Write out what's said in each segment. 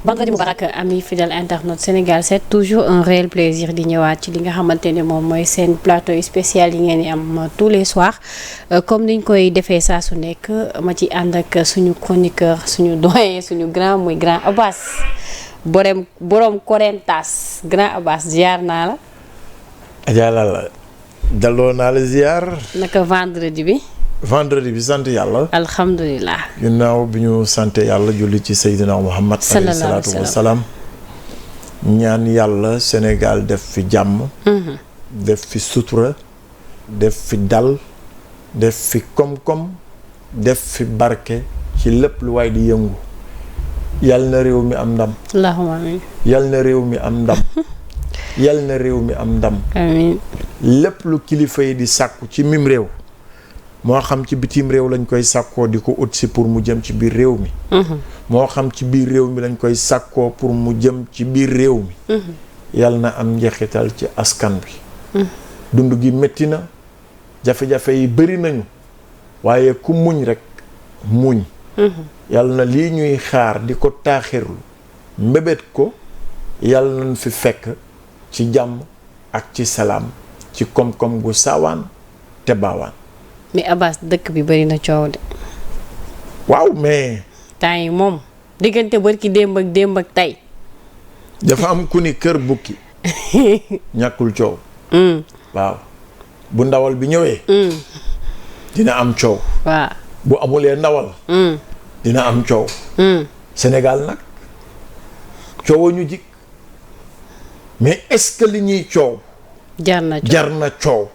vendredi Moubarak ami fidèle internaute Sénégal 7 toujours un réel plaisir di ñëwaat ci li nga xamante ne moom mooy seen plateau spécial yi ngeen di am tous les soirs comme niñ koy defee saa su nekk ma ci ànd ak suñu chroniqueur suñu doyen suñu grand muy grand Abbas borom Korentas grand Abbas ziar naa la. Adja Lalla dalloo naa la ziar. naka vendredi bi. vendredi bi sant yàlla. alhamdulilah. ginnaaw bi ñu sant yàlla julli ci Seydina Muhammad alayhi salaatu wa salaam. ñaan yàlla Sénégal def fi jàmm. def fi sutura. def fi dal. def fi koom-koom. def fi barke ci lépp lu waay di yëngu. yal na réew mi am ndam. allahumma amiin. yal na réew mi am ndam. yal na réew mi am ndam. amiin. lépp lu kilifa yi di sàkku ci mim réew. moo xam ci bitim réew lañ koy sàkkoo di ko ut si pour mu jëm ci biir réew mi. moo xam ci biir réew mi lañ koy sàkkoo pour mu jëm ci biir réew mi. yal na am njeexital ci askan bi. dund gi métti na jafe-jafe yi bëri nañu waaye ku muñ rek muñ. yal na lii ñuy xaar di ko taaxirlu mbébét ko yal nañ fi fekk ci jàmm ak ci salaam ci koom-koom gu saawaan te baawaan. mais Abbas dëkk bi bëri na coow de. waaw mais. temps yi moom diggante barki démb ak tey. dafa am ku ni kër bukki ñàkkul coow. waaw bu ndawal bi ñëwee. dina am coow. waaw bu amulee ndawal. dina am coow. Sénégal nag coow ñu jik mais est-ce que li ñuy coow. jar na coow.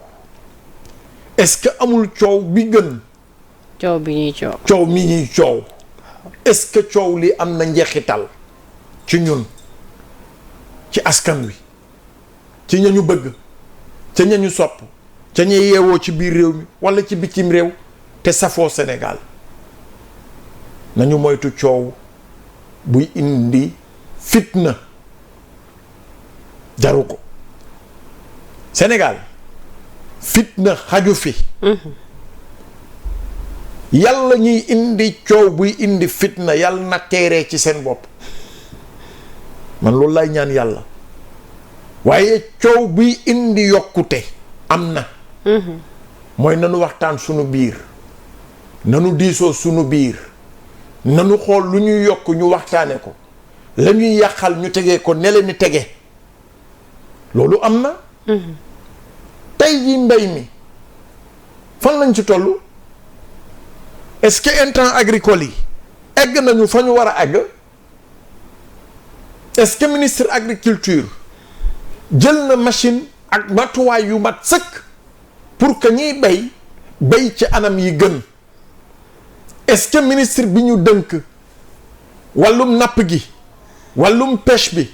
est-ce que amul coow bi gën. coow bi ñuy coow. coow mi ñuy coow. est-ce que coow li am na njeexital ci ñun ci askan wi ci ña ñu bëgg ca ña ñu sopp ca ña yeewoo ci biir réew mi walla ci bitim réew te safoo Sénégal nañu moytu coow buy indi fitna jaru ko Sénégal. fitna xaju fi. yàlla ñuy indi coow buy indi fitna yàlla na teeree ci seen bopp man loolu lay ñaan yàlla waaye coow buy indi yokkute am na. mooy nanu waxtaan sunu biir nanu diisoo sunu biir nanu xool lu ñuy yokk ñu waxtaane ko la ñuy yàqal ñu tegee ko ne leen ni tege loolu am na. tey jii mbay mi fan lañ ci toll est-ce que intrants agricoles yi egg nañu fa ñu war a egg est-ce que ministre agriculture jël na machine ak matuwaay yu mat sëkk pour que ñiy bay ci anam yi gën est-ce que ministre bi ñu dënk wàllum napp gi wàllum pêche bi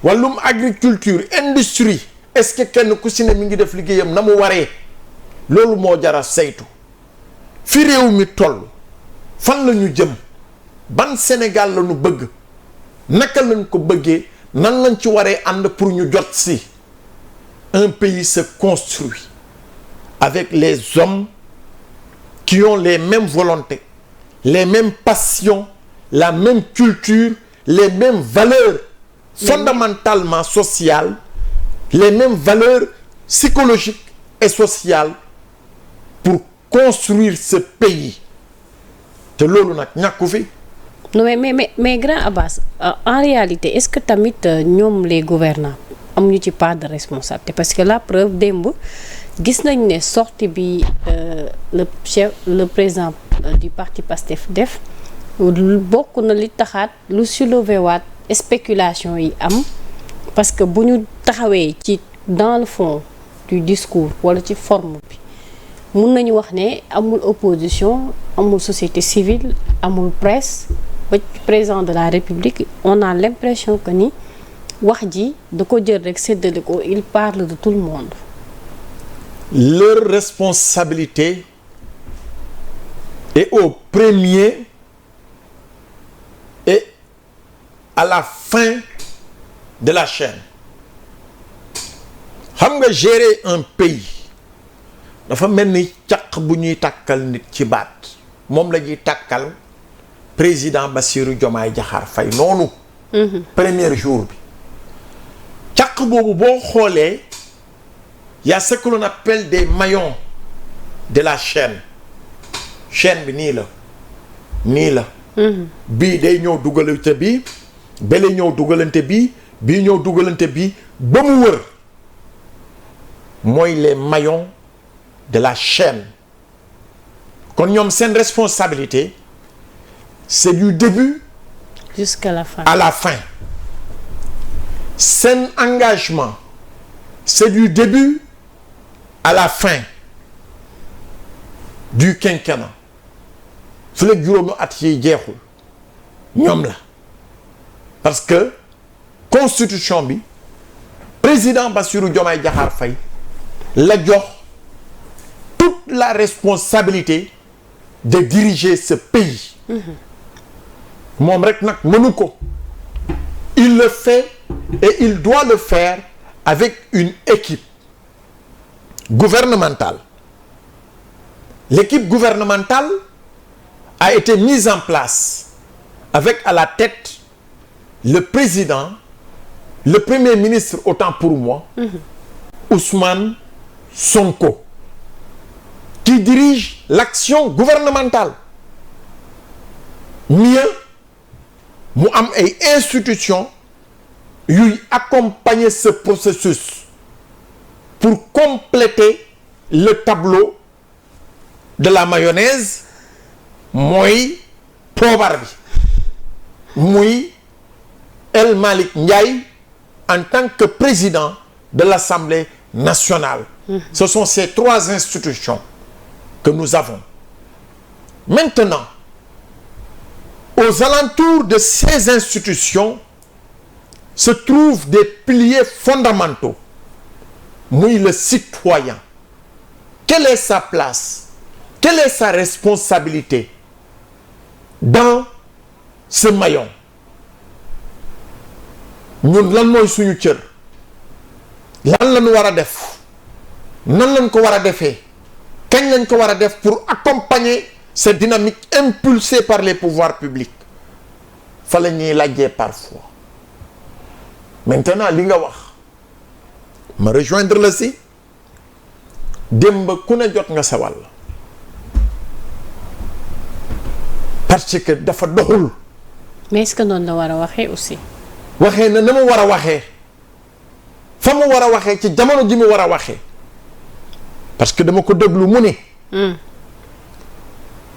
wàllum agriculture industrie est-ce que kenn ku si ne mi ngi def liggéeyam na mu waree loolu moo jara saytu fi réew mi toll fan la ñu jëm ban Sénégal la ñu bëgg naka lañ ko bëggee nan lañ ci waree ànd pour ñu jot si un pays se construit avec les hommes qui ont les mêmes volontés les mêmes passions la même culture les mêmes valeurs fondamentalement sociales les mêmes valeurs psychologiques et sociales pour construire ce pays te loolu nag ñàkku fi. non mais grand Abbas en réalité est-ce que tamit ñoom les gouvernants amuñu ci part de responsabilité parce que la preuve démb gis nañ ne sortie bi le président du parti PASTEF def bokk na li taxaat lu soulever waat spéculation yi am parce que bu ñu taxawee ci dans le fond du discours wala ci forme bi mun nañu wax ne amul opposition amul société civile amul presse ba président de la République on a l'impression que ni wax ji da ko jël rek séddale ko il parle de tout le monde. Leur responsabilité est au premier et à la fin de la chaîne. Xam nga gérer un pays dafa mel ni caq bu ñuy tàkkal nit ci baat moom la ñuy tàkkal président Bassirou Diomaye Diakhar Faye noonu. Premier jour bi caq boobu boo xoolee y a ce que l'on appelle des maillons de la chaîne bi nii la bii day ñëw dugalante bi bele ñëw dugalante bi bii ñëw dugalante bi ba mu wër mooy les maillons de la chaîne kon ñoom seen responsabilité c'est du début jusqu'à la fin à la fin seen engagement c'est du début à la fin du quinquennat su la juróomi at yi jeexul ñoom la parce que constitution bi président Bassirou Diomaye Diakhar Faye la jox toute la responsabilité de diriger ce pays moom rek nag mënu ko il le fait et il doit le faire avec une équipe gouvernementale. L'équipe gouvernementale a été mise en place avec à la tête le président, le premier ministre autant pour moi, Ousmane Sonko, qui dirige l'action gouvernementale. Mieux, mu am ay institutions yuy accompagner ce processus pour compléter le tableau de la mayonnaise mooy poobar bi muy El Malick Ndiaye en tant que président de l'Assemblée nationale. Ce sont ces trois institutions que nous avons. Maintenant, aux alentours de ces institutions se trouvent des piliers fondamentaux. Muy le citoyen. Quelle est sa place? Quelle est sa responsabilité dans ce maillon? ñun lan mooy suñu cër? lan lañu war a def? nan lañ ko war a defee? kañ lañ ko war a def pour accompagner cette dynamique impulsée par les pouvoirs publics? fa la ñuy lajjee parfois. Maintenant li nga wax ma rejoindre la si démb ku ne jot nga sa wàll parce que dafa doxul. mais est-ce que noonu la war a waxee aussi. waxee na mu war a waxee fa mu war a waxee ci jamono ji mu war a waxee parce que dama ko déglu mu ne.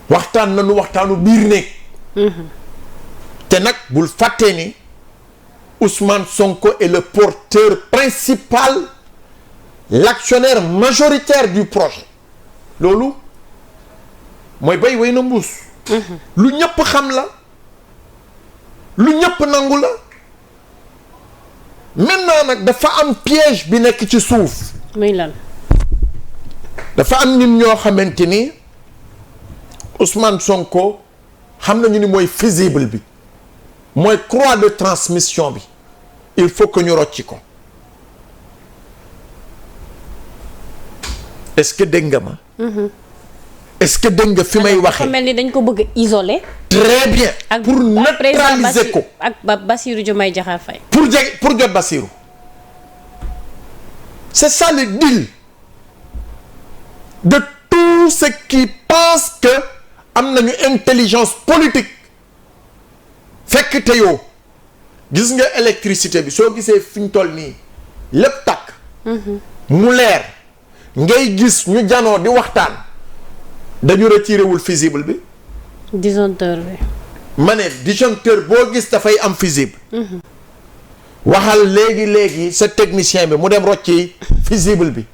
waxtaan nañu waxtaanu biir néeg. te nag bul fàttee ni Ousmane Sonko est le porteur principal, l'actionnaire majoritaire du projet. loolu mooy bay way na mbuus. lu ñëpp xam la lu ñëpp nangu la. maintenant nag dafa am piège bi nekk ci suuf. muy lan. dafa am nit ñoo xamante ni Ousmane Sonko xam nañu ni mooy fusible bi mooy croix de transmission bi il faut que ñu rocci ko. est-ce que dégg nga ma. est-ce que dégg nga fi may waxee. dafa mel ni dañ ko bëgg a isoler. très bien. pour neutraliser ko ak Bassirou Diomaye Diakhar Faye. pour jot Bassirou. c'est ça le deal de tous ceux qui pensent que am nañu intelligence politique fekk te yow gis nga électricité bi soo gisee fi ñu toll nii lépp tàkk. mu leer ngay gis ñu janoo di waxtaan dañu retiré wul fusible bi. disjoncteur bi. ma ne disjoncteur boo gis dafay am fusible. waxal léegi sa technicien bi mu dem rocci fusible bi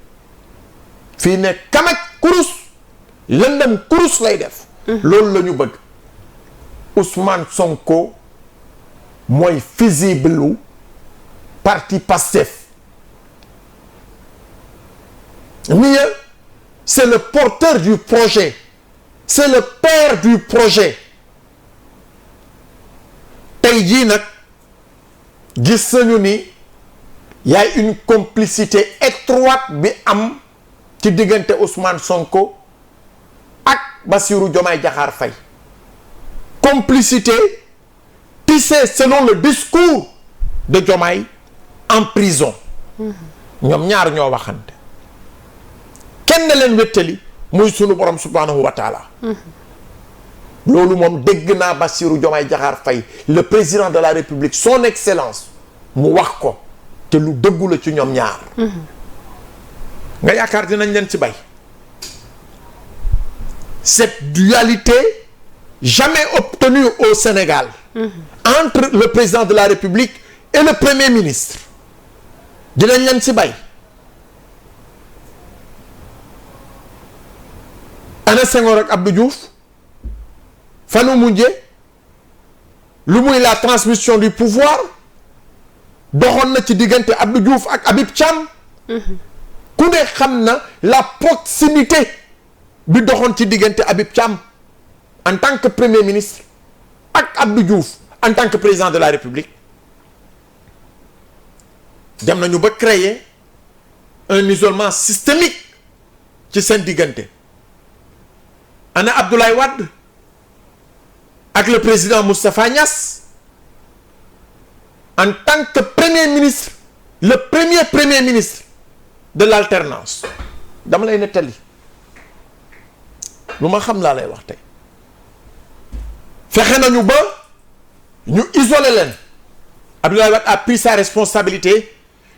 fii ne kamaj kurus lëndëm kurus lay def. loolu la ñu bëgg. Ousmane Sonko mooy fusible lu parti Pastef. mieux c'est le porteur du projet, c'est le père du projet. tey jii nag gis nañu ni y a une complicité étroite bi am ci diggante Ousmane Sonko ak Bassirou Diomaye Diakhar Faye. complicité tissée selon le discours de Diomaye en prison. ñoom ñaar ñoo waxante. kenn leen wéttali muy sunu borom subhanahu wa taala. loolu moom dégg naa Bassirou Diomaye Diakhar Faye le président de la République son excellence mu wax ko te lu dëggu la ci ñoom ñaar. nga yaakaar dinañ leen ci bay. cette dualité jamais obtenue au Sénégal. entre le président de la République et le premier ministre dinañ leen ci bay. ana Senghor ak Abdou Diouf fanu mujje lu muy la transmission du pouvoir doxoon na ci diggante Abdou Diouf ak Habib Thiam. ku ne xam na la proximité bi doxoon ci diggante Habib Thiam en tant que premier ministre ak Abdou Diouf en tant que président de la République. dem nañu ba créer un isolement systémique ci seen diggante. ana Abdoulaye Wade ak le président Moustapha Niasse en tant que premier ministre, le premier ministre de l'alternance. dama lay nettali lu ma xam laa lay wax tey. fexe nañu ba ñu isolé leen. Abdoulaye Wade a pris sa responsabilité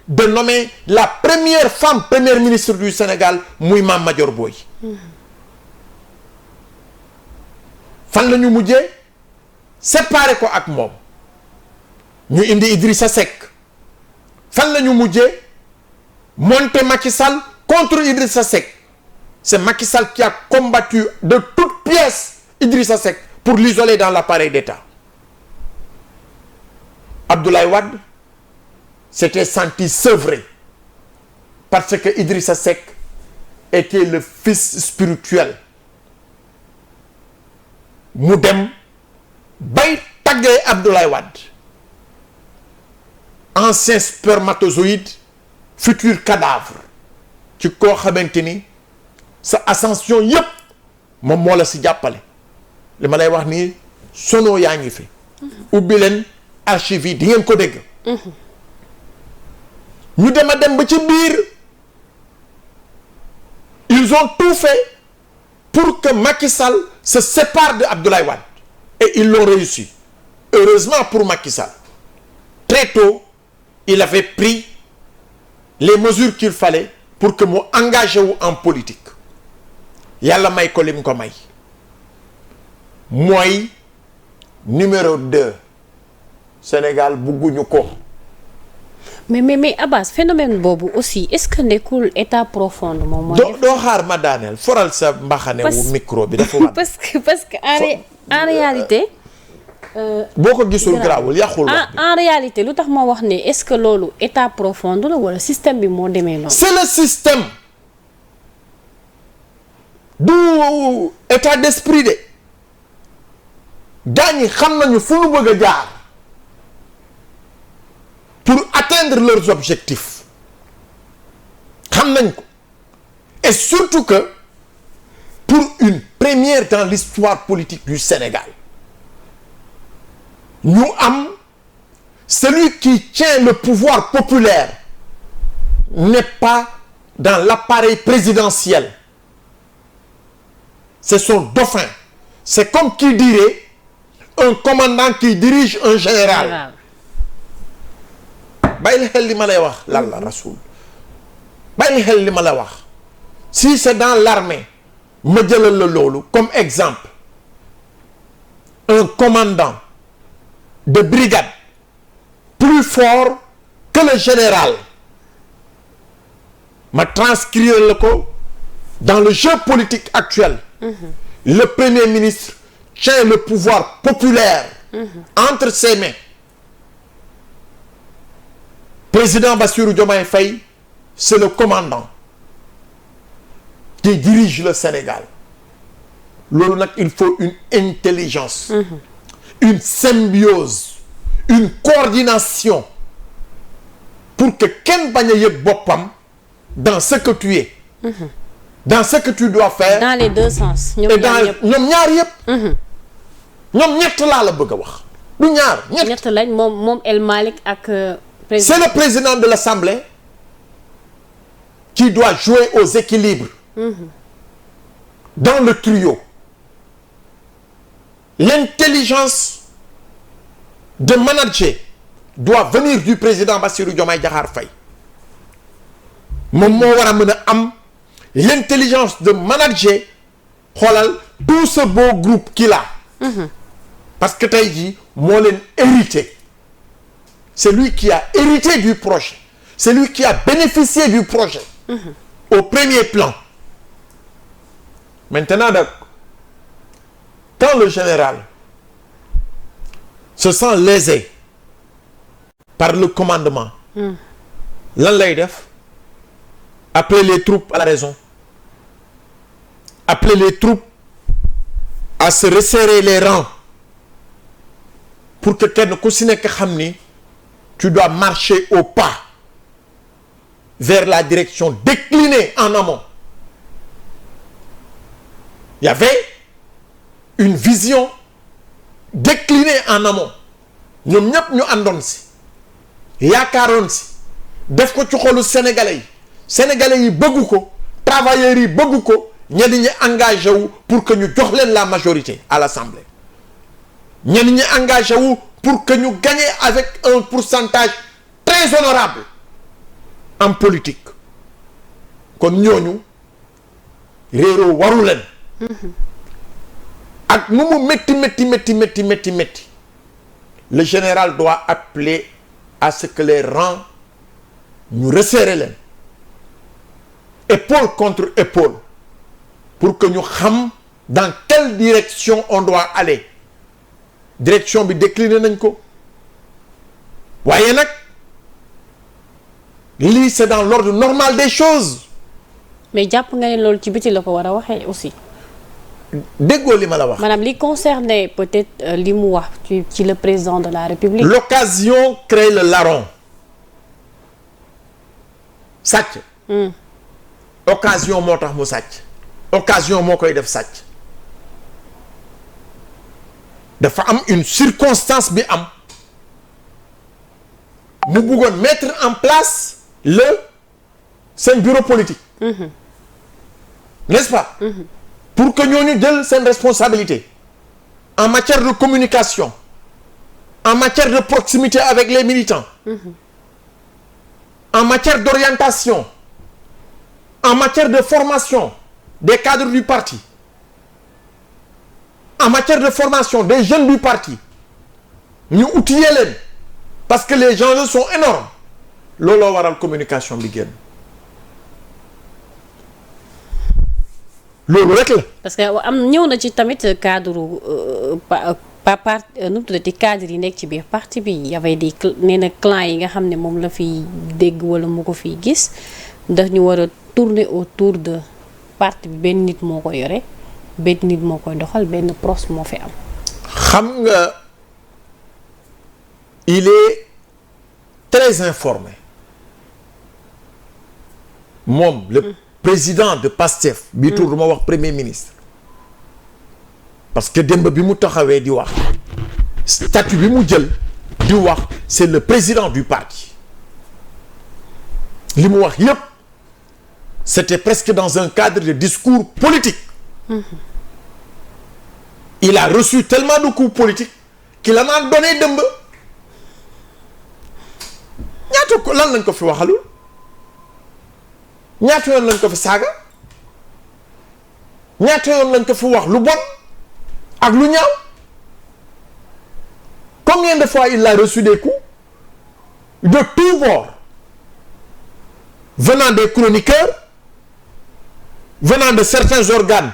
de nommer la première femme première ministre du Sénégal muy Mame Madior Boye. fan la ñu mujjee séparé ko ak moom ñu indi Idrissa Seck. fan la ñu mujjee monter Macky Sall contre Idrissa Seck. c'est Macky Sall qui a combattu de toutes pièces Idrissa Seck pour l'isoler dans l'appareil d'État. Abdoulaye Wade s'était senti sevré parce que Idrissa Seck était le fils spirituel. mu dem bay taggee Abdoulaye Wade ancien spermatozoïde futur cadavre ci koo xamante ni sa ascension yépp moom moo la si jàppale. li ma lay wax nii sono yaa ngi fi. ubbi leen archive yi di ngeen ko dégg. ñu dem a dem ba ci biir ils ont tout fait pour que Macky Sall se sépare de Abdoulaye Wade et ils l'ont réussi. Heureusement pour Macky Sall, très tôt il avait pris les mesures qu'il fallait pour que mu engagé wu en politique. yàlla may ko lim ko may mooy numéro 2 Sénégal bugguñu ko. mais Abbas phénomène boobu aussi est-ce que nekkul état profond moom moo doo xaar ma daaneel foral sa mbaxane wu micro bi dafa war parce que en réalité boo ko gisul garaawul yàqul wax en réalité lu tax ma wax ne est-ce que loolu état profond la wala système bi moo demee noonu. c'est le système du état d'esprit de gaañ ñi xam nañu fu ñu bëgg a jaar pour atteindre leurs objectifs xam nañ ko et surtout que pour une première dans l'histoire politique du Sénégal ñu am celui qui tient le pouvoir populaire n'est pas dans l'appareil présidentiel, c'est son dauphin. C'est comme qui dirait un commandant qui dirige un général. bàyyi xel li ma lay wax lan la rasoul bàyyi xel li ma la wax si c'est dans l'armée ma jëlal la loolu comme exemple un commandant de brigade plus fort que le général ma transcrire le ko dans le jeu politique actuel. Le premier ministre tient le pouvoir populaire entre ses mains. Président Bassirou Diomaye Faye, c'est le commandant qui dirige le Sénégal. Loolu nag il faut une intelligence, une symbiose, une coordination pour que kenn bañ a yëg boppam dans ce que tu es, dans ce que tu dois faire. Dans les deux sens. ñoom ñaar yëpp. ñoom ñett laa la bëgg a wax. du ñaar ñett lañ moom El Malick ak. C'est le président de l'Assemblée qui doit jouer aux équilibres. Dans le trio. L'intelligence de manager doit venir du président Bassirou Diomaye Diakhar Faye. moom moo war a mën a am l'intelligence de manager xoolal tout ce beau groupe qu'il a. parce que tey jii moo leen hérité. C'est lui qui a hérité du projet. C'est lui qui a bénéficié du projet. Au premier plan. Maintenant, quand le général se sent lésé par le commandement, lan lay def? Appeler les troupes à la raison. Appeler les troupes à se resserrer les rangs pour que kenn ku si nekk xam ni tu dois marcher au pas vers la direction déclinée en amont. Il y avait une vision déclinée en amont. ñoom ñëpp ñu àndoon si yaakaaroon si def ko ci xolu sénégalais yi bëgg ko travailleurs yi bëgg ko ñenn ñi engagé wu pour que ñu jox leen la majorité à l'Assemblée. ñenn ñi engagé wu pour que ñu gagner avec un pourcentage très honorable en politique. kon ñooñu réeroo waru leen. ak nu mu métti. Le général doit appeler à ce que les rangs ñu resserrer leen. Épaule contre épaule. Pour que ñu xam dans quelle direction on doit aller. Direction bi décliné nañ ko waaye nag lii c'est dans l'ordre normal des choses. mais jàpp nga ne loolu ci biti la ko war a waxee aussi. déggoo li ma la wax. maanaam li concerné peut-être li mu wax ci le président de la République. L'occasion crée le larron. sàcc. occasion moo tax mu sàcc. occasion moo koy def sàcc. dafa am une circonstance bi am mu bëggoon mettre en place seen bureau politique. N'est-ce pas? Pour que ñooñu jël seen responsabilité en matière de communication, en matière de proximité avec les militants, en matière d'orientation, en matière de formation des cadres du parti, en matière de formation des jeunes du parti ñu outiller leen parce que les enjeux sont énormes looloo waral communication bi génn loolu rek la. parce que ñëw na ci tamit cadre nu mu tuddati cadre yi nekk ci biir parti bi y avait des nee na clan yi nga xam ne moom la fiy dégg wala mu ko fiy gis ndax ñu war a tourner autour de parti bi benn nit moo ko yore. benn nit moo koy doxal benn pros moo fi am. xam nga il est très informé moom le président de PASTEF. bi tur du ma wax premier ministre. parce que démb bi mu taxawee di wax statut bi mu jël di wax c'est le président du parti li mu wax yépp c'était presque dans un cadre de discours politique. Il a reçu tellement de coups politiques qu'il en a donné dëmb ñaata ko lan lañ ko fi waxalul ñaata yoon lañ ko fi saaga ñaata yoon lañ ko fi wax lu bon ak lu ñaaw combien de fois il a reçu des coups de tous bords, venant des chroniqueurs, venant de certains organes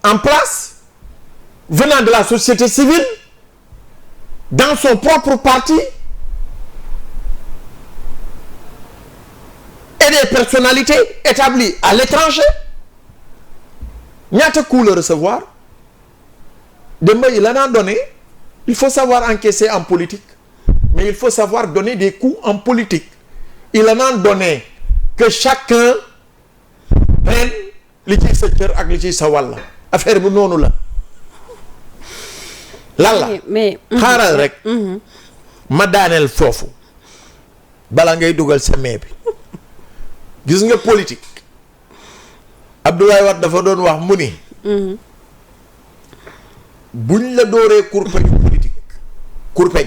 en place, venant de la société civile, dans son propre parti, et des personnalités établies à l'étranger. Ñaata coup le recevoir? Demba, il en a donné. Il faut savoir encaisser en politique, mais il faut savoir donner des coups en politique. Il en a donné que chacun prenne li ci sa cër ak li ci sa wàll. Affaire bu noonu la. lan la mais xaaral rek. ma daaneel foofu bala ngay dugal sa mee bi. gis nga politique Abdoulaye Wade dafa doon wax mu ni. buñ la dooree kurpeñu politique kurpeñ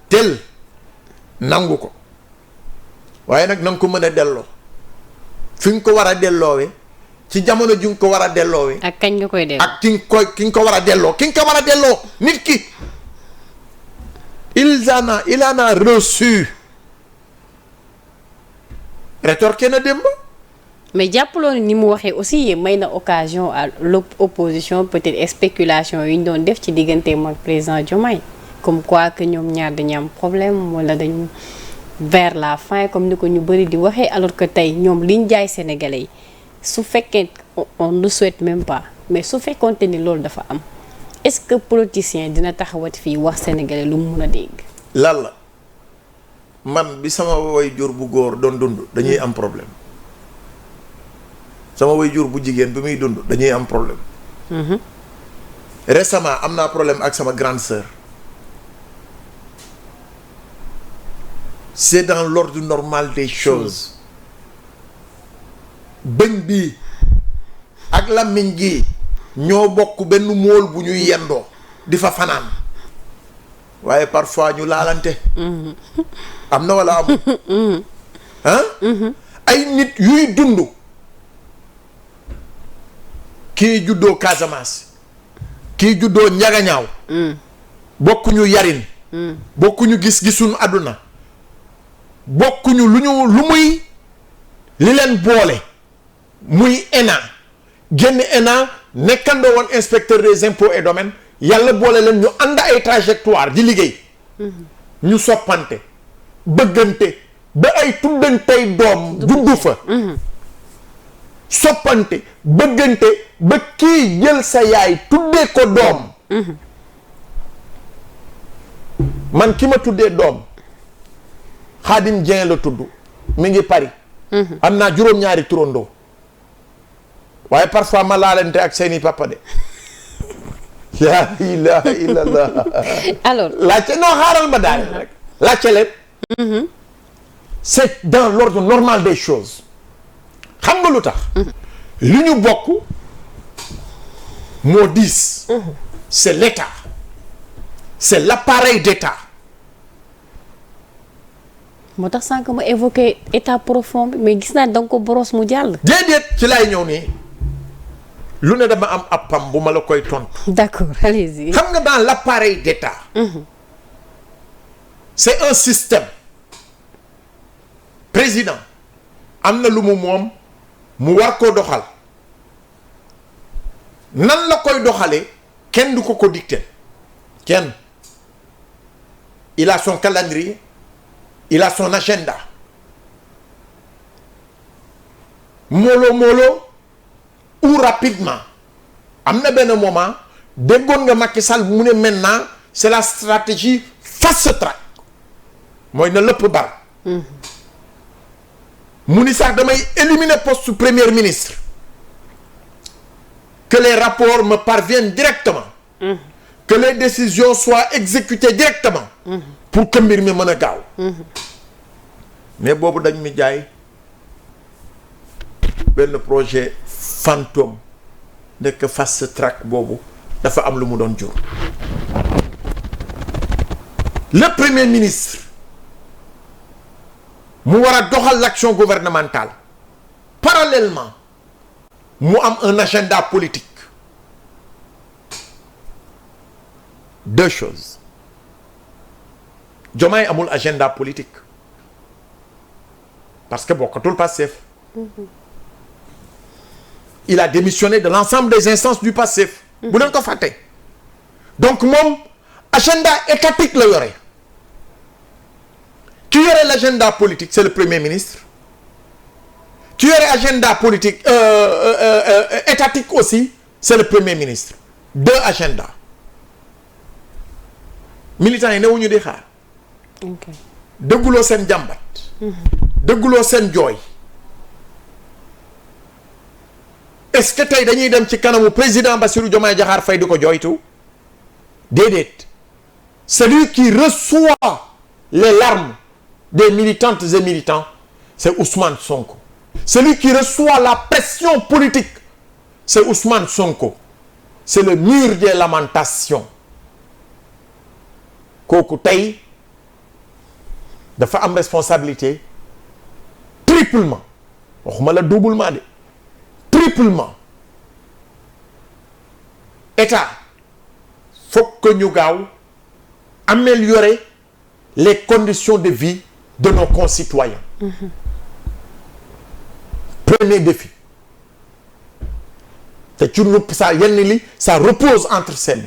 tel nangu ko waaye nag na nga ko mën a delloo fi nga ko war a delloowee ci jamono ji nga ko war a delloowee. ak kañ nga koy delloo ak ki nga ko war a delloo ki nga ko war a delloo nit ki. il en a reçu. rétorqué na démb. mais jàppaloo ni mu waxee aussi may na occasion à l'opposition peut-être spéculation yu ñu doon def ci diggante ak président Diomaye comme quoi que ñoom ñaar dañu am problème wala dañu vers la fin comme ni ko ñu bëri di waxee alors que tey ñoom liñ jaay sénégalais yi su fekkee on ne souhaite même pas mais su fekkoonte ni loolu dafa am est-ce que politicien dina taxawati fii wax sénégalais lu mu mun a dégg. lan la man bi sama way jur bu góor doon dund dañuy am problème. sama way jur bu jigéen bi muy dund dañuy am problème. Récemment am naa problème ak sama grande sœur. C'est dans l'ordre normal des choses. bëñ bi ak làmmiñ gi ñoo bokk benn mool bu ñuy yendoo di fa fanaan waaye parfois ñu laalante. am na wala amul. ay nit yuy dund. kii juddoo Casamance kii juddoo Njagañaaw bokkuñu yarin bokkuñu gis-gisuñu àdduna bokkuñu lu muy li leen boole muy ENA génn ENA nekkandoo woon inspecteur des impôts et domaines yàlla boole leen ñu ànd ay trajectoire di liggéey ñu soppante bëggante ba ay tuddantey doom juddu fa soppante bëggante ba kii jël sa yaay tuddee ko doom. man ki ma tuddee doom Khadim Dieng la tudd mi ngi Paris. am naa juróom-ñaari turandoo waaye parfois ma laalante ak seeni papa de. yaa ilaha illallah. alors laajte non xaaral ma daal rek laajte leen. c'est dans l'ordre normal des choses. xam nga lu tax. li ñu bokk moo diis. c'est l'État. c'est l'appareil d'État. moo tax sànq ma évoqué état profond bi mais gis naa da nga ko boros mu jàll. déedéet ci laay ñëw nii lu ne dama am appam bu ma la koy tontu. d'accord allez-y. xam nga dans l'appareil d'État. c'est un système. président am na lu mu moom mu war koo doxal nan la koy doxalee kenn du ko dicter kenn. il a son calendrier. il a son agenda. mollo ou rapidement am na benn moment déggoon nga Macky Sall mu ne maintenant c'est la stratégie fast track mooy na lépp bar. mu ni sax damay éliminer poste premier ministre que les rapports me parviennent directement. que les décisions soient exécutées directement. pour que mbir mi mën a gaaw. mais boobu dañ mi jaay benn projet fantôme nekk fast track boobu dafa am lu mu doon jur. le premier ministre mu war a doxal l'action gouvernementale parallèlement mu am un agenda politique. deux choses Diomaye amul agenda politique parce que bokkatul Pastef. Il a démissionné de l'ensemble des instances du Pastef. bu leen ko fàtte. donc moom agenda étatique la yore. ki yore l'agenda politique c'est le premier ministre. ki yore agenda politique étatique aussi c'est le premier ministre. deux agendas. militants yi newuñu di xaar. ok dëgguloo seen jàmbat. dëgguloo seen jooy. est-ce que tey dañuy dem ci kanamu président Bassirou Diomaye Diakhar Faye di ko jooytu déedéet. celui qui reçoit les larmes des militantes et militants c'est Ousmane Sonko. celui qui reçoit la pression politique c'est Ousmane Sonko. c'est le mur des lamentations. kooku tey dafa am responsabilité triplement waxuma la doublement de triplement. État faut que ñu gaaw améliorer les conditions de vie de nos concitoyens. Premier défi te ci ça yenn li ça repose entre ses mains.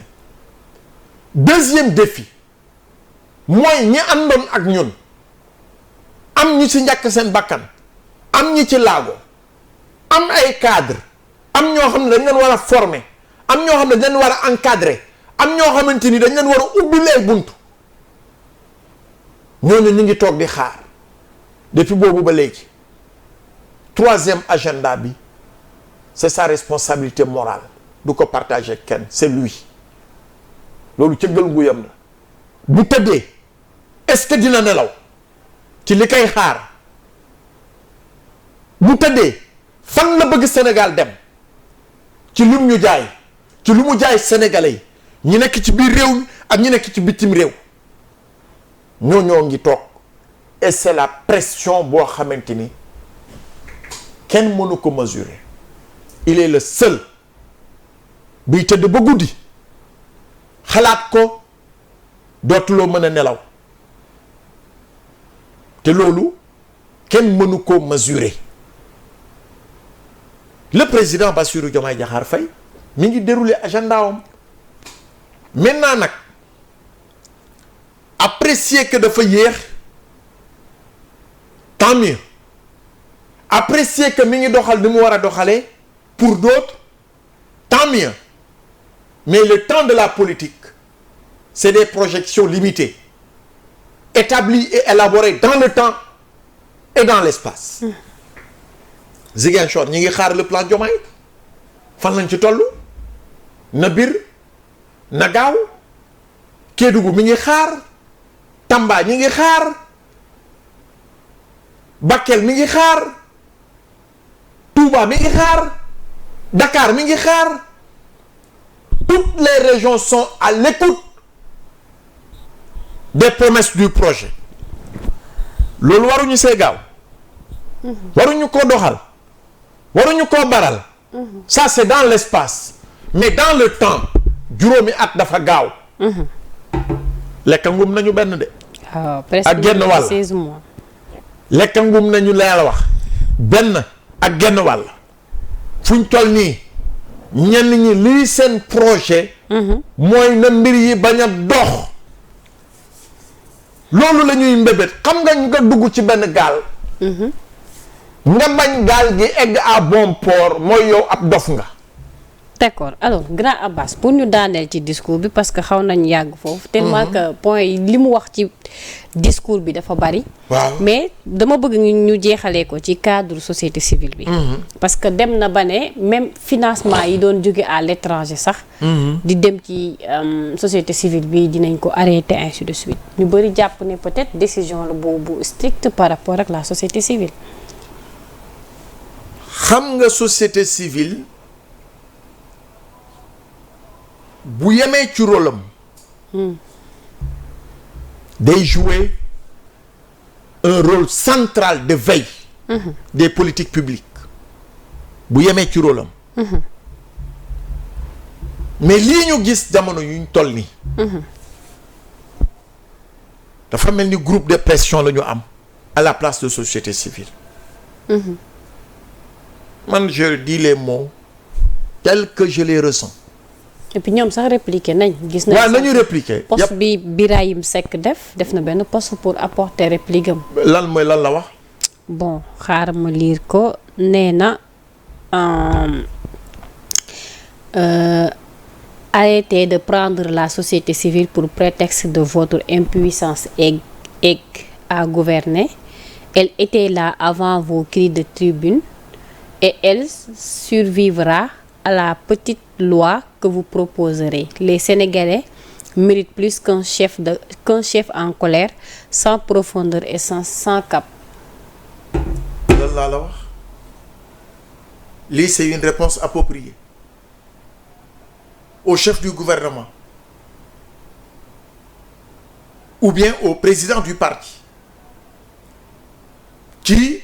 deuxième défi mooy ñi àndoon ak ñun am ñu ci ñàkk seen bakkan am ñi ci laago am ay cadre am ñoo xam ne dañ leen war a former am ñoo xam ne dañ leen war a encadrer am ñoo xamante ni dañ leen war a ubbi lee buntu ñooñu ñu ngi toog di xaar depuis boobu ba léegi. troisième agenda bi c'est sa responsabilité morale du ko partager kenn c'est lui loolu cëggal guyam la bu tëddee est-ce que dina nelaw ci li koy xaar bu tëddee fan la bëgg Sénégal dem ci lum ñu jaay ci lu mu jaay sénégalais yi ñi nekk ci biir réew mi ak ñi nekk ci bitim réew ñoo ngi toog et c'est la pression boo xamante ni kenn mënu ko mesurer. il est le seul buy tëdd ba guddi xalaat ko dootuloo mën a nelaw te loolu kenn mënu ko mesurer. le président Bassirou Diomaye Diakhar Faye mi ngi dérouler agenda am maintenant nag apprécier que dafa yéex tant mieux apprécier que mi ngi doxal ni mu war a doxalee pour d'autres tant mieux mais le temps de la politique c'est des projections limitées établies et élaborées dans le temps et dans l'espace. Ziguinchor ñi ngi xaar le plan Diomaye fan lañ ci toll na bir na gaaw Kédougou mi ngi xaar Tamba ñi ngi xaar Bakel mi ngi xaar Touba mi ngi xaar Dakar mi ngi xaar toutes les régions sont à l'écoute des promesses du projet loolu waruñu see gaaw waruñu ko doxal waruñu koo baral. ça c'est dans l'espace mais dans le temps juróomi at dafa gaaw. lekka ngum nañu benn de. waaw presque ak genn wàll 16 mois. lekka ngum nañu la wax benn ak genn wàll fuñ toll nii ñenn ñi lii seen projet. mooy na mbir yi bañ a dox. loolu la ñuy mbébét xam nga dugg ci benn gaal. nga bañ gaal gi egg à bon port mooy yow ab dof nga. d'accord alors grand Abbas pour ñu daaneel ci discours bi parce que xaw nañ yàgg foofu. tellement que point yi li mu wax ci discours bi dafa bari. waaw mais dama bëgg ñu jeexalee ko ci cadre société civile bi. parce que dem na ba ne même financement yi doon jóge à l'étranger sax. di dem ci société civile bi dinañ ko arrêter ainsi de suite ñu bari jàpp ne peut-être décision la boobu stricte par rapport ak la société civile. xam nga société civile bu yemee ci rôle am day jouer un rôle central de veille des politiques publiques bu yemee ci rôle am mais lii ñu gis jamono yuñ toll nii dafa mel ni groupe de pression la ñu am à la place de société civile. man je dis les mots tels que je les ressens. et puis ñoom sax répliqué nañ. gis nañ waaw nañu répliqué. poste bi Birahim Seck def na benn poste pour apporter réplique am. lan la wax. bon xaaral ma lire ko nee na arrêtez de prendre la société civile pour prétexte de votre impuissance et à gouverner. Elle était là avant vos cris de tribune et elle survivra à la petite loi que vous proposerez. Les Sénégalais méritent plus qu'un chef en colère, sans profondeur et sans cap. loolu laa la wax lii c'est une réponse appropriée au chef du gouvernement ou bien au président du parti qui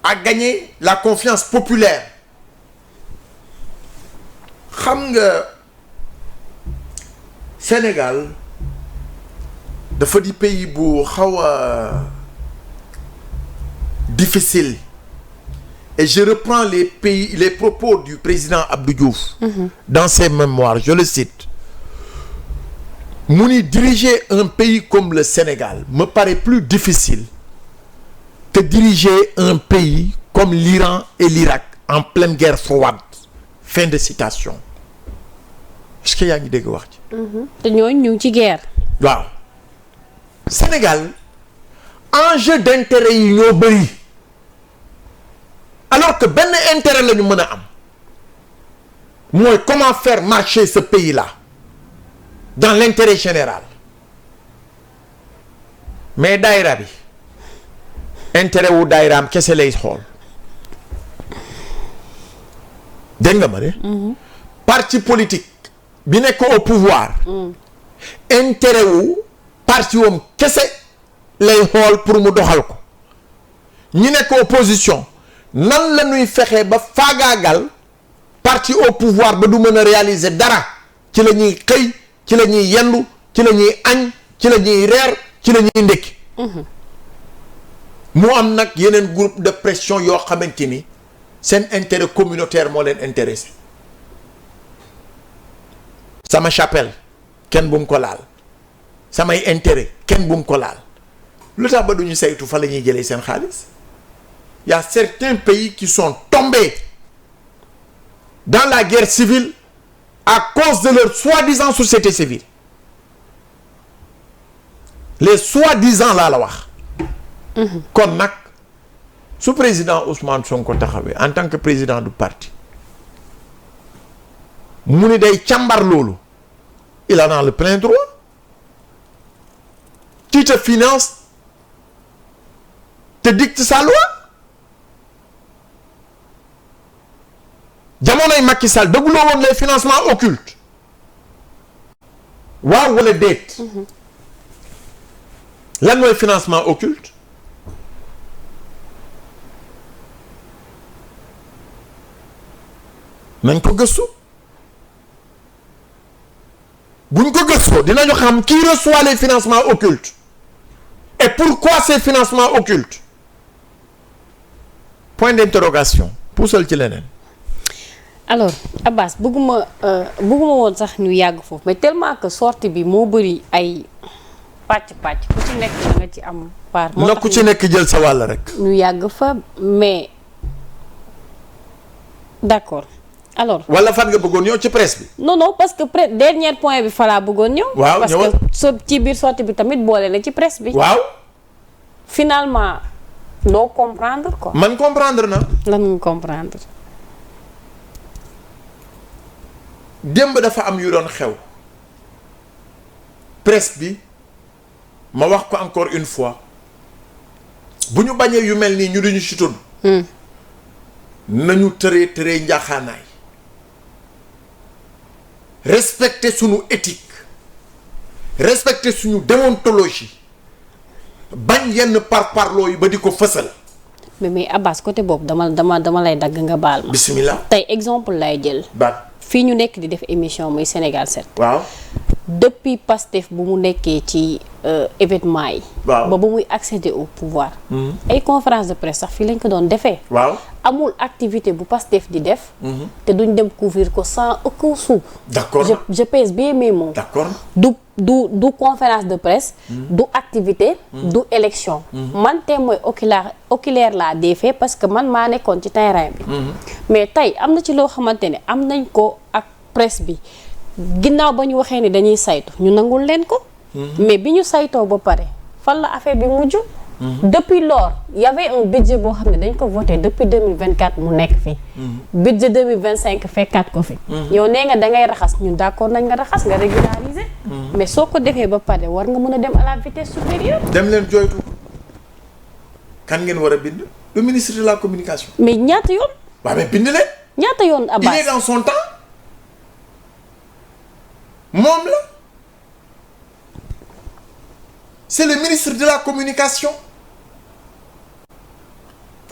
a gagné la confiance populaire. xam nga Sénégal dafa di pays bu xaw a difficile et je reprends les propos du président Abdou Diouf dans ses mémoires, je le cite. mu ni diriger un pays comme le Sénégal me paraît plus difficile que diriger un pays comme l'Iran et l'Irak en pleine guerre froide. Fin de citation. est-ce que yaa ngi dégg wax ci. te ñooñu ñu ngi ci guerre. waaw Sénégal enjeu d'intérêt yi ñoo bëri alors que benn intérêt la ñu mën a am mooy comment faire marcher ce pays-là dans l'intérêt général mais daayira bi intérêt wu daayiraam kese lay xool dégg nga ma de. parti politique bi nekk au pouvoir. intérêt wu parti wam kese lay xool pour mu doxal ko ñi nekk opposition nan la ñuy fexee ba faagaagal parti au pouvoir ba du mën a réaliser dara ci la ñuy xëy ci la ñuy yendu ci la ñuy añ ci la ñuy reer ci la ñuy ndékki. mu am nag yeneen groupe de pression yoo xamante ni seen intérêt communautaire moo leen intéressé. sama chapelle kenn bu mu ko laal samay intérêt kenn bu mu ko laal lu tax ba duñu saytu fa la ñuy jëlee seen xaalis. Il y a certains pays qui sont tombés dans la guerre civile à cause de leur soi-disant société civile. Les soi-disant laa la wax. kon nag su président Ousmane Sonko taxawee en tant que président du parti mu ni day càmbar loolu il en a le plein droit. Qui te finance te dicte sa loi. jamonoy Macky Sall déggloo woon les financements occultes waaw wala déet. lan mooy financement occulte. nañ ko gëstu buñ ko gëstoo dinañu xam qui reçoit les financements occultes et pourquoi ces financements occultes. point d'interrogation puusal ci leneen. alors Abbas bëgguma woon sax ñu yàgg foofu mais tellement que sortie bi moo bëri ay pàcc ku ci nekk da nga ci am part. moo tax ku ci nekk jël sa wàll rek. ñu yàgg fa mais d'accord alors. wala fan nga bëggoon ñëw ci presse bi. non parce que dernier point bi fa laa bëggoon ñëw. waaw parce que ci biir sortie bi tamit boole na ci presse bi. waaw. finalement doo comprendre quoi. man comprendre na. lan nga comprendre. démb dafa am yu doon xew presse bi ma wax ko encore une fois bu ñu bañee yu mel nii ñu duñu ci tudd nañu tëree njaaxaanaay respecter suñu éthique respecter suñu déontologie bañ yenn parparloo yi ba di ko fësal. mais Abbas côté boobu dama lay dagg nga baal ma. bismillah tey exemple lay jël. baat fii ñu nekk di def émission muy Sénégal 7. waaw depuis Pastef bu mu nekkee ci événement yi. waaw ba muy accéder au pouvoir. ay conférence de presse sax fii lañ ko doon defee. waaw amul activité bu Pastef di def. te duñ dem couvrir ko sans aucun sou. d'accord je pèse bien mes mots. d'accord du conférence de presse. du activité. du élection. man témoin oculaire laa dee fee parce que man maa nekkoon ci terrain bi. mais tey am na ci loo xamante ne am nañ ko ak presse bi. ginnaaw ba ñu waxee ni dañuy saytu ñu nangul leen ko. mais bi ñu saytoo ba pare fan la affaire bi mujj. depuis lors y avait un budget boo xam ne dañ ko voté depuis 2024 mu nekk fi. budget 2025 fekkaat ko fi. yow nee nga da ngay raxas ñun d'accord nañ nga raxas nga régulariser. mais soo ko defee ba pare war nga mën a dem à la vitesse supérieure. dem leen jooytu kan ngeen war a bind le ministre de la communication. mais ñaata yoon. waaw mais bind leen. ñaata yoon Abbas il est dans son temps. moom la c'est le ministre de la communication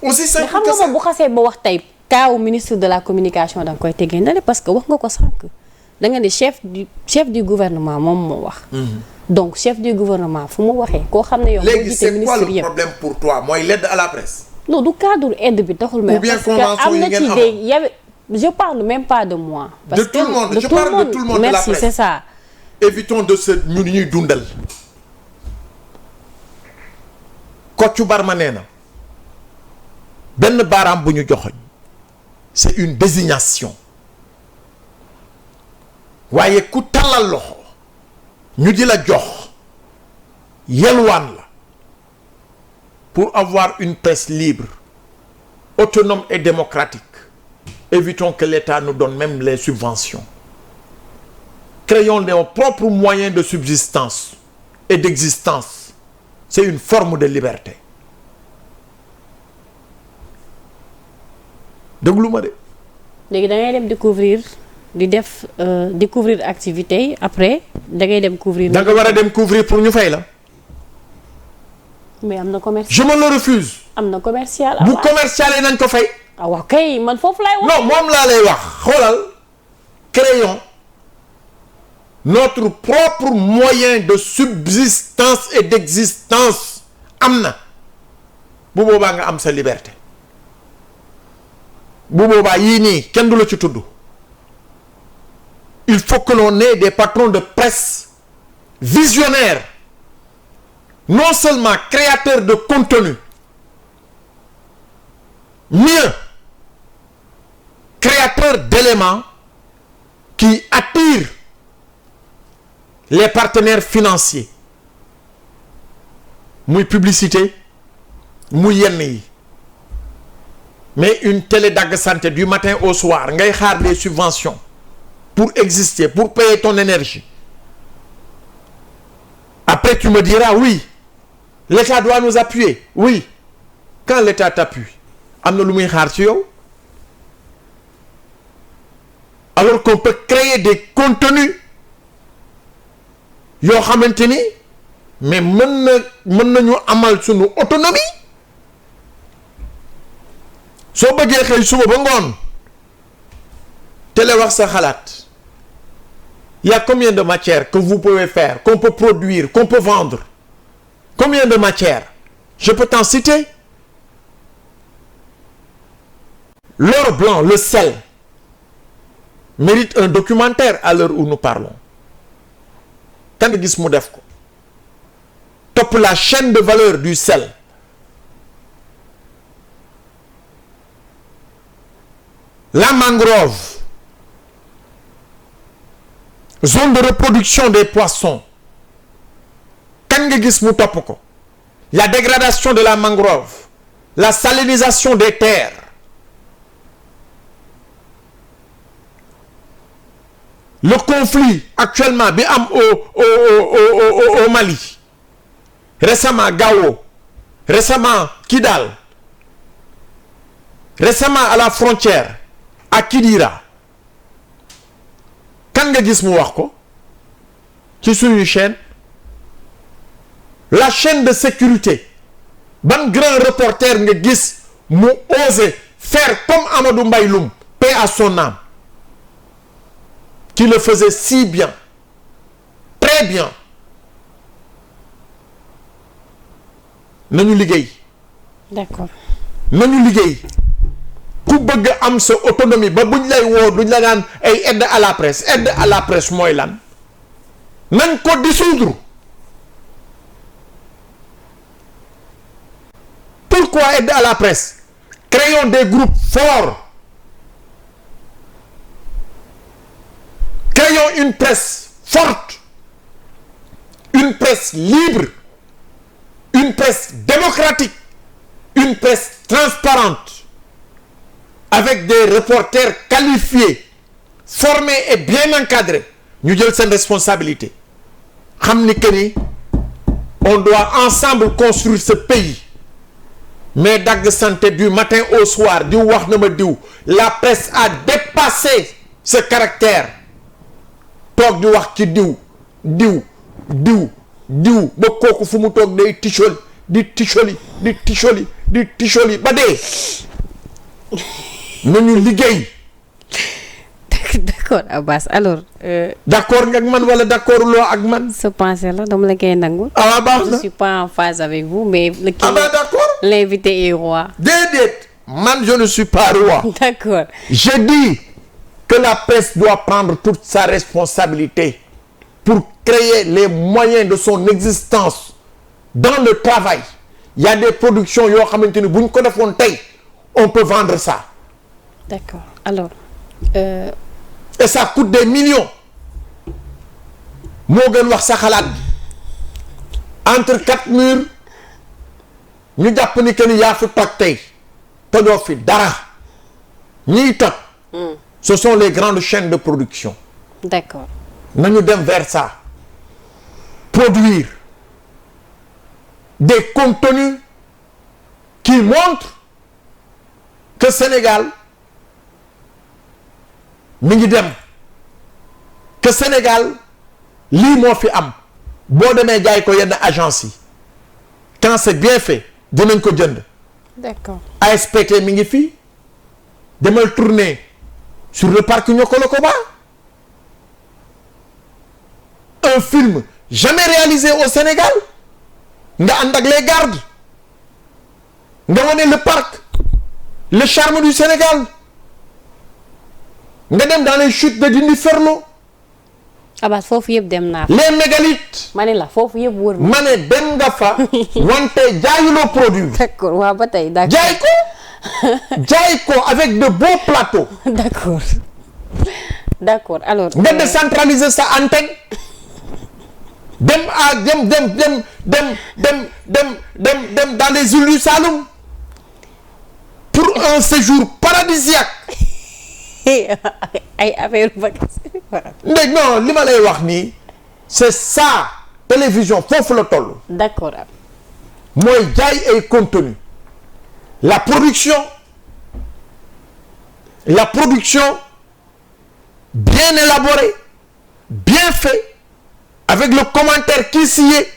aussi simple que ça. mais xam nga moom bu xasee ba wax tey kaawu ministre de la communication da nga koy tegee ndale parce que wax nga ko sànq da nga ne chef du gouvernement moom moo wax. donc chef du gouvernement fu mu waxee koo xam ne yow. léegi c'est quoi le problème pour toi mooy l'aide à la presse. non du cadre aide bi taxul. mais bien parce que am na ci des y avait je parle même pas de moi. parce de tout le monde je parle de tout le monde de la presse. merci c'est ça. évitons de se ñu ñuy dundal. Kocc Barma nee na benn baaraam bu ñu joxoñ c'est une désignation waaye ku tàllal loxo ñu di la jox yelwaan la pour avoir une presse libre autonome et démocratique évitons que l'État nous donne même les subventions. Créons nos propres moyens de subsistance et d'existence. C'est une forme de liberté. déglu ma de. léegi da ngay dem découvrir activité yi après da ngay dem couvrir. da nga war a dem couvrir pour ñu fay la. mais am na commercial. je me le refuse. am na commercial. bu commercial yi nañ ko fay. ah waaw kay man foofu laay wax. non moom laa lay wax xoolal créons notre propre moyen de subsistance et d'existence am na bu boobaa nga am sa liberté bu boobaa yii nii kenn du la ci tudd il faut que l'on ait des patrons de presse visionnaires non seulement créateurs de contenu mieux créateurs d'éléments qui attirent les partenaires financiers muy publicité muy yenn yi mais une télé dagg santé du matin au soir ngay xaar des subventions pour exister pour payer ton énergie après tu me diras oui l'État doit nous appuyer oui quand l'État t'appuie am na lu muy xaar ci yow alors qu'on peut créer des contenus yoo xamante ni mais mën nañu amal sunu autonomie soo bëggee xëy suba ba ngoon télé wax sa xalaat il y a combien de matières que vous pouvez faire qu'on peut produire qu'on peut vendre combien de matières je peux t'en citer l'or blanc le sel mérite un documentaire à l'heure où nous parlons kan nga gis mu def ko topp la chaîne de valeur du sel la mangrove zone de reproduction des poissons kan nga gis mu topp ko la dégradation de la mangrove la salinisation des terres le conflit actuellement bi am au Mali récemment Gao récemment Kidal récemment à la frontière à Kidira kan nga gis mu wax ko ci suñu chaîne la chaîne de sécurité ban grand reporter nga gis mu oser faire comme Amadou Mbaye Loum paix à son âme qui le faisait si bien très bien nañu liggéey. d'accord. nañu liggéey ku bëgg am sa autonomie ba buñ lay woo duñ la naan ay aide à la presse mooy lan nañ ko dissoudre. Pourquoi aide à la presse? Créons des groupes forts. Créons une presse forte, une presse libre, une presse démocratique, une presse transparente, avec des reporters qualifiés, formés et bien encadrés. Ñu jël seen responsabilité xam ni que ni on doit ensemble construire ce pays. Mais dagg santé du matin au soir diw wax na ma diw, la presse a dépassé ce caractère toog di wax ci diw ba kooku fu mu toog day ticholi ba dee. nañu liggéey. d'accord Abass alors. d'accord nga ak man wala d'accord loo ak man. sa pensée la dama la koy nangul. Baax na je suis pas en phase avec vous mais. D'accord. L'invité est roi. Déedéet man je ne suis pas roi. D'accord. Je dis que la presse doit prendre toute sa responsabilité pour créer les moyens de son existence dans le travail. Il y a des productions yoo xamante ni bu ñu ko defoon tey on peut vendre ça. D'accord alors. Et ça coûte des millions. moo gën wax sa xalaat entre quatre murs ñu jàpp ni que ni yaa fi toj tey tojoo fi dara ñiy toj. Ce sont les grandes chaînes de production. D'accord. nañu dem vers ça. Produire des contenus qui montrent que Sénégal mi ngi dem, que Sénégal lii moo fi am boo demee jaay ko yenn agence yi quand c'est bien fait dinañ ko jënd. D'accord. ASPT mi ngi fii demal tourner sur le parc Niokolo-Koba, un film jamais réalisé au Sénégal nga ànd ak les gardes nga wane le parc, le charme du Sénégal, nga dem dans les chutes de Dindéferlo. Abass foofu yëpp dem naa fa. Les mégalithes. ma ne la foofu yëpp wër na. ma ne dem nga fa. wante jaayuloo produit. D'accord waaw ba tey d'accord. jaay ko. jaay ko avec de beaux plateaux. D'accord. D'accord alors. nga décentraliser sa antenne. dem dans les îles du Saloum pour un séjour paradisiaque. ay affaire vacances. non li ma lay wax nii c'est ça télévision foofu la toll. D'accord. mooy jaay ay contenu la production bien élaborée bien fait avec le commentaire qui s'y est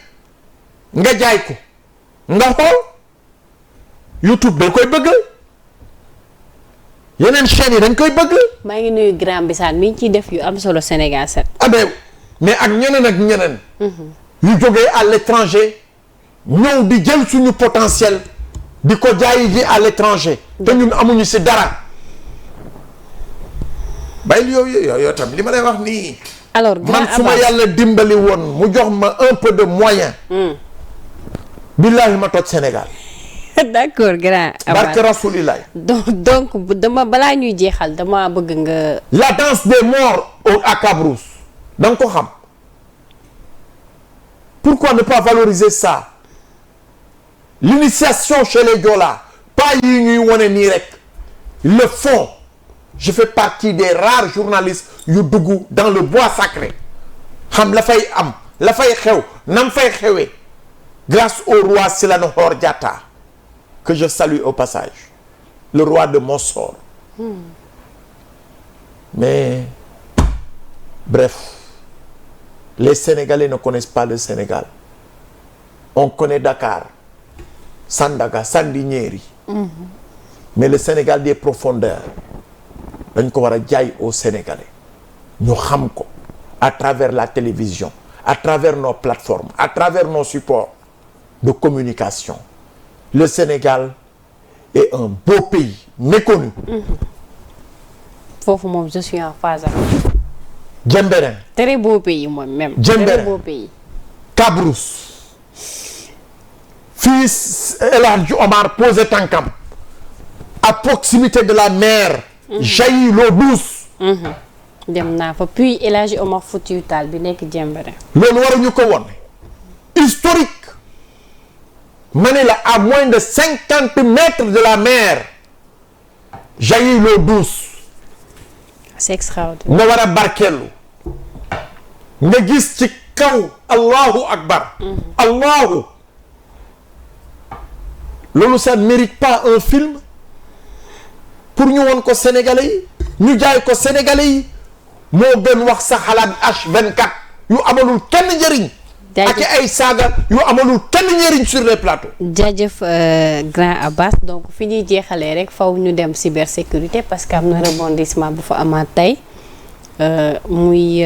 nga jaay ko nga xool YouTube dañ koy bëgg yeneen chaînes yi dañ koy bëgg. maa ngi nuyu Grand Bissane mi ngi ciy def yu am solo Sénégal 7. ah ben mais ak ñeneen. yu jógee à l'étranger ñëw di jël suñu potentiel di ko jaayi ji à l'étranger te ñun amuñu ci dara. bàyyil yooyu tam li ma lay wax nii. alors man su ma yàlla dimbali woon mu jox ma un peu de moyen. billahi ma toj Sénégal. d'accord grand Abass barke rasulilah. donc dama balaa ñuy jeexal dama bëgg nga. la danse des morts à Cabrousse da nga ko xam. pourquoi ne pas valoriser ça? L'initiation chez les Joola pas yi ñuy wone nii rek le fond. Je fais partie des rares journalistes yu dugg dans le bois sacré xam la fay am la fay xew nam fay xewee grâce au roi Silanhor Diatta que je salue au passage, le roi de Monsor. Mais bref, les Sénégalais ne connaissent pas le Sénégal. On connaît Dakar, Sandaga, Sandiniéry. Mais le Sénégal des profondeurs dañ ko war a jaay aux Sénégalais ñu xam ko à travers la télévision, à travers nos plateformes, à travers nos supports de communication. Le Sénégal est un beau pays méconnu. foofu moom je suis en phase avec. Djembéren. Très beau pays moom même. Djembéren. Très beau pays. Cabrousse. Fils El Hadji Omar posé tànkam. À proximité de la mer. jaillit l'eau douce. dem naa fa puis El Hadji Omar Foutiyou Tall bi nekk Djembéren. loolu waruñu ko woon. historique. ma ne la à moins de 50 mètres de la mer. jaillit l'eau douce. c'est extraordinaire. nga war a barkeelu. nga gis ci kaw. allahu akbar. allahu. loolu ça ne mérite pas un film. pour ñu woon ko Sénégalais yi. ñu jaay ko Sénégalais yi. moo gën wax sa xalaat H24 yu amalul kenn njëriñ. ak ay saaga yu amalul kenn njëriñ sur les plateaux. jaajëf grand Abbas donc fi ñuy jeexalee rek faw ñu dem cybersécurité parce que am na rebondissement bu fa amaat tey muy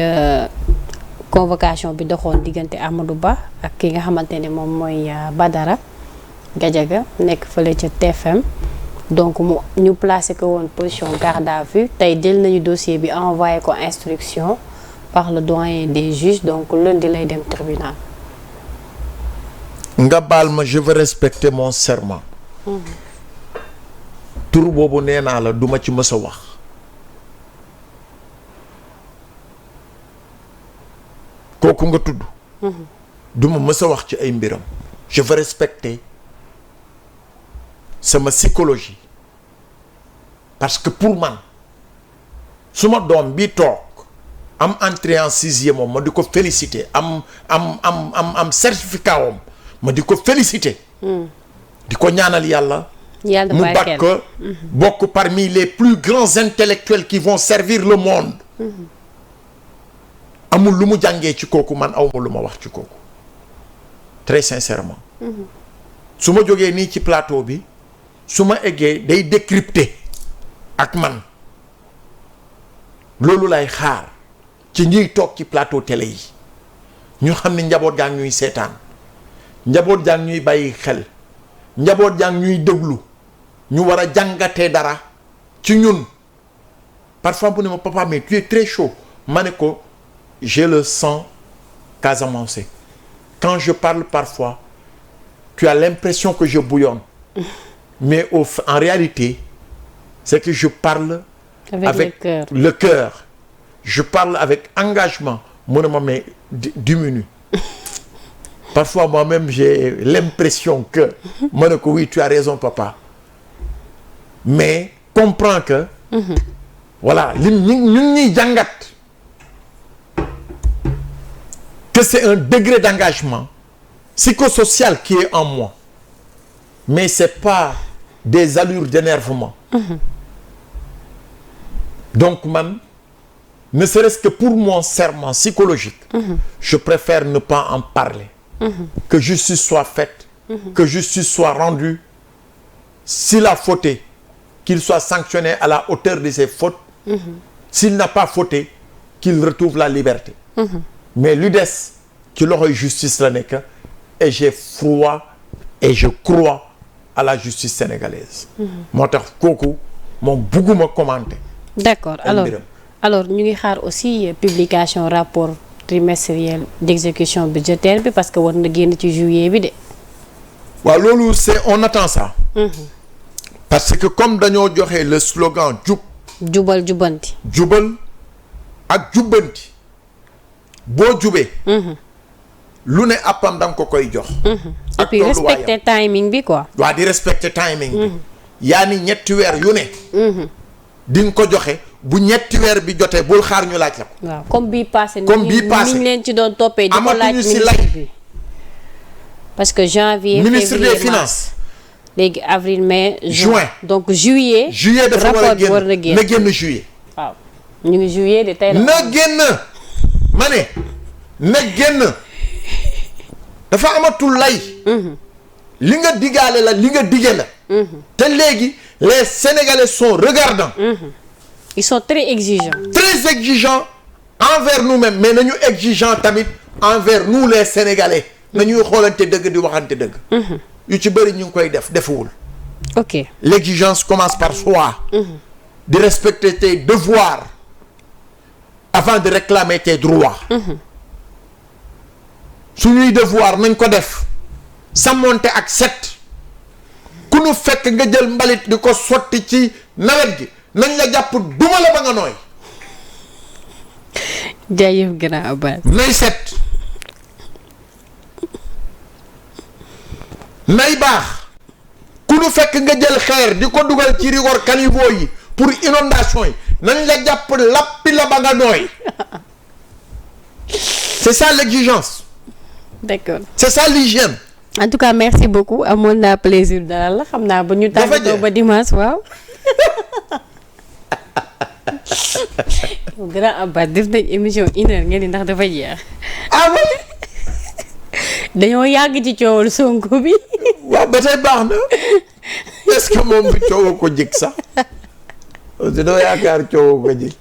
convocation bi doxoon diggante Amadou Ba ak ki nga xamante ne moom mooy Badara Gadiaga nekk fële ca TFM donc ñu placé ko woon position garde à vue tey jël nañu dossier bi envoyé ko instruction par le doyen des juges donc lundi lay dem tribunal. nga baal ma je veux respecter mon serment. tur boobu nee naa la duma ci mës a wax. kooku nga tudd. duma mës a wax ci ay mbiram. je veux respecter sama psychologie. parce que pour man suma doom bi toog am entrée en sixième moom ma di ko féliciter am certificat wam ma di ko féliciter. di ko ñaanal yàlla. mu bakk bokk parmi les plus grands intellectuels qui vont servir le monde. amul lu mu jàngee ci kooku man awma lu ma wax ci kooku. très sincèrement. su ma jógee nii ci plateau bi su ma eggee day décrypter ak man loolu lay xaar ci ñuy toog ci plateau télé yi ñu xam ne njaboot gaa ngi ñuy seetaan njaboot jaa ngi ñuy bàyyi xel njaboot jaa ngi ñuy déglu ñu war a jàngatee dara ci ñun parfois bu ne ma papa mais tu es très chaud ma ne ko j'ai le sang casamançais quand je parle parfois tu as l'impression que je bouillonne mais en réalité c'est que je parle avec le cœur je parle avec engagement mu ne ma mais diminue parfois moi-même j'ai l'impression que ma ne ko oui tu as raison papa mais comprends que voilà li ñu ñuy jàngat que c'est un degré d'engagement psychosocial qui est en moi mais c'est pas des allures d'énervement donc man ne serait-ce que pour mon serment psychologique je préfère ne pas en parler que justice soit faite que justice soit rendue s'il a fauté qu'il soit sanctionné à la hauteur de ses fautes s'il n'a pas fauté qu'il retrouve la liberté mais lu des ci loxoy justice la nekk et j'ai foi et je crois à la justice sénégalaise moo tax kooku moom bugguma commenter d'accord alors ñu ngi xaar aussi publication rapport trimestriel d'exécution budgétaire bi parce que war na génn ci juillet bi de waaw loolu c'est on attend ça parce que comme dañoo joxe le slogan jubal jubanti jubal ak jubbanti boo jubee lu ne appam da nga ko koy jox et puis respecter timing bi quoi waa di respecter timing bi yaa ni ñetti weer yu ne di nga ko joxe bu ñetti weer bi jotee bul xaar ñu laaj la ko waaw comme bii passé niñ leen ci doon toppee di ko laaj ministre bi parce que janvier ministre des finances léegi avril mai juin donc juillet dafa war a génn na génn juillet waaw ñu ngi juillet de tey la na génn ma ne na génn dafa amatul lay li nga digaale la li nga dige la te léegi les Sénégalais sont regardants ils sont très exigeants envers nous-mêmes mais nañu exigeants tamit envers nous les Sénégalais nañuy xoolante dëgg di waxante dëgg. yu ci bëri ñu ngi koy def defuwul. ok l'exigence commence par soi. de respecter tes devoirs avant de réclamer tes droits. suñuy devoir nañ ko def sàmmonte ak set ku nu fekk nga jël mbalit di ko sotti ci nawet gi nañ la jàpp duma la ba nga nooy. jaajëf grand Abbas. nay set nay baax ku nu fekk nga jël xeer di ko dugal ci rigor caniveau yi pour inondation yi nañ la jàpp lappi la ba nga nooy. c'est ça l'exigence. d'accord c'est ça l'hygiène. en tout cas merci beaucoup amoon naa plaisir dalal la xam naa ba ñu tàggatoo ba dimanche waaw. grand Abbas def nañ émission 1 heure ngeen di ndax dafa jeex. ah oui. dañoo yàgg ci coowal Sonko bi. waaw ba tey baax na est-ce que moom bi coowoo ko jig sax doo yaakaar coowoo ko jig.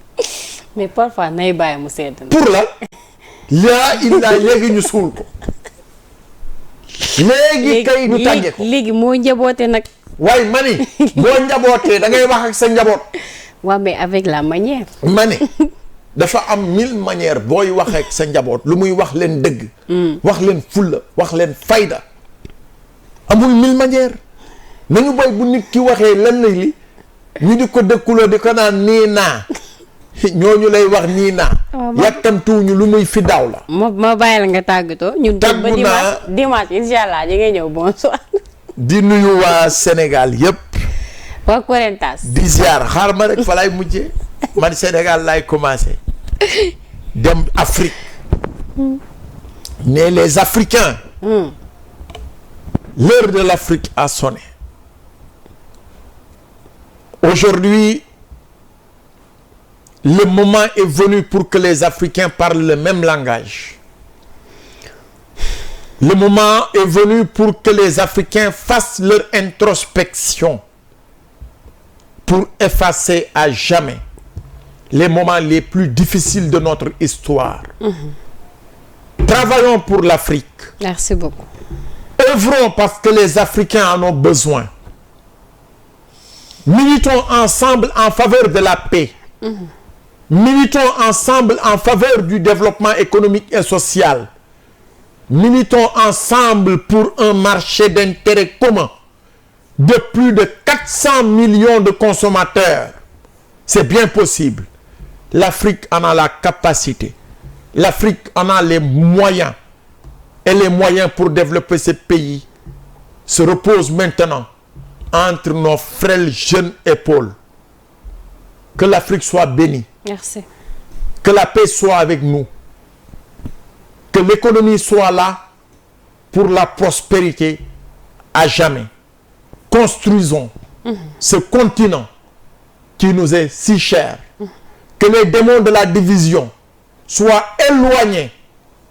mais parfois nay bàyyi mu sedd. pour la. laa illaa léegi ñu suul ko. léegi kay ñu tàgge ko léegi moo njaboote nag. waaye ma ni boo njabootee da ngay wax ak sa njaboot. waaw mais avec la manière. ma ni dafa am 1000 manières booy wax ak sa njaboot lu muy wax leen dëgg. wax leen fulla wax leen fayda. amul 1000 manières nañu boy bu nit ki waxee lan lay li ñu di ko dëkkuloo di ko naan nii naa ñooñu lay wax nii naa. yàkkamtuwuñu lu muy fi daaw la. ma bàyyi la nga tàggatoo. ñun ba dimanche incha allah di ngay ñëw bonsoir. di nuyu waa Sénégal yëpp. waa Korentas. di ziar xaar ma rek fa lay mujjee man Sénégal laay commencé dem Afrique. ne les Africains. L'heure de l'Afrique a sonné. Aujourd'hui, le moment est venu pour que les Africains parlent le même langage. Le moment est venu pour que les Africains fassent leur introspection pour effacer à jamais les moments les plus difficiles de notre histoire. Travaillons pour l'Afrique. Merci beaucoup. Œuvrons parce que les Africains en ont besoin. Militons ensemble en faveur de la paix. Militons ensemble en faveur du développement économique et social. Militons ensemble pour un marché d'intérêt commun de plus de 400 millions de consommateurs. C'est bien possible. L'Afrique en a la capacité. L'Afrique en a les moyens. Et les moyens pour développer ce pays se reposent maintenant entre nos frêles jeunes épaules. Que l'Afrique soit bénie. Merci. Que la paix soit avec nous. Que l'économie soit là pour la prospérité à jamais. Construisons ce continent qui nous est si cher. Que les démons de la division soient éloignés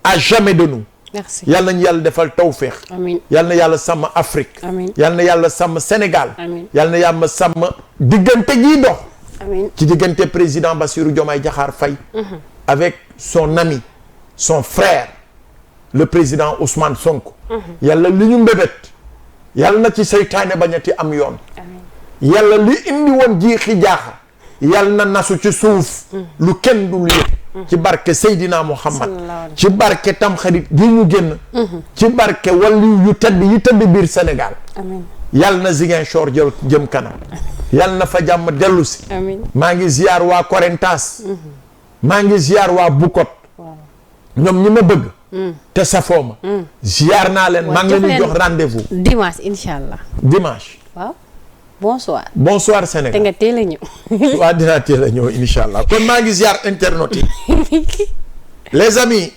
à jamais de nous. Merci. yàlla nañu yàlla defal tawféex. amiin yàlla na yàlla sàmm Afrique. amiin yàlla na yàlla sàmm Sénégal. amiin yàlla na yàlla sàmm diggante gii dox. amiin ci diggante président Bassirou Diomaye Diakhar Faye. avec son ami son frère le président Ousmane Sonko. yàlla li ñu mbébét. yàlla na ci seytaane bañati am yoon. amiin yàlla li indi woon jiixi jaaxa. yàlla na nasu ci suuf. lu kenn du yëg. ci barke Seydina Muhammad ci barke Tamxarit gi ñu génn. ci barke wàllu yu tedd yi tëdd biir Sénégal. amiin yàlla na Ziguinchor jëm kanam. yàlla na fa jàmm dellu si. amiin maa ngi ziar waa Korentas. maa ngi ziar waa Bukot. ñoom ñi ma bëgg. te safoo ma. ziar naa leen maa ngi leen di jox rendez-vous. dimanche incha allah. dimanche. waaw bonsoir. bonsoir Sénégal te nga teel a ñëw. waa dinaa teel a ñëw incha allah kon maa ngi ziar internautes yi. les amis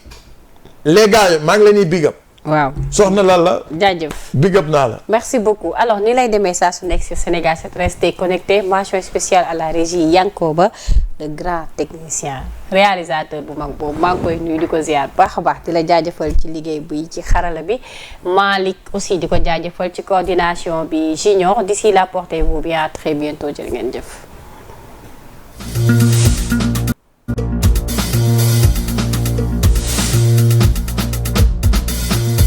les gars maa ngi leen di big up. waaw soxna lan la. jaajëf. big up naa la. merci beaucoup alors ni lay demee saa su nekk sur Sénégal 7 restez connecté mention spéciale à la régie Yankoba le grand technicien réalisateur bu mag boobu maa ngi koy nuyu di ko ziar baax a baax di la jaajëfal ci liggéey bi ci xarala bi Malick aussi di ko jaajëfal ci coordination bi Junior d'ici là portez-vous bien à très bientôt jërë ngeen jëf.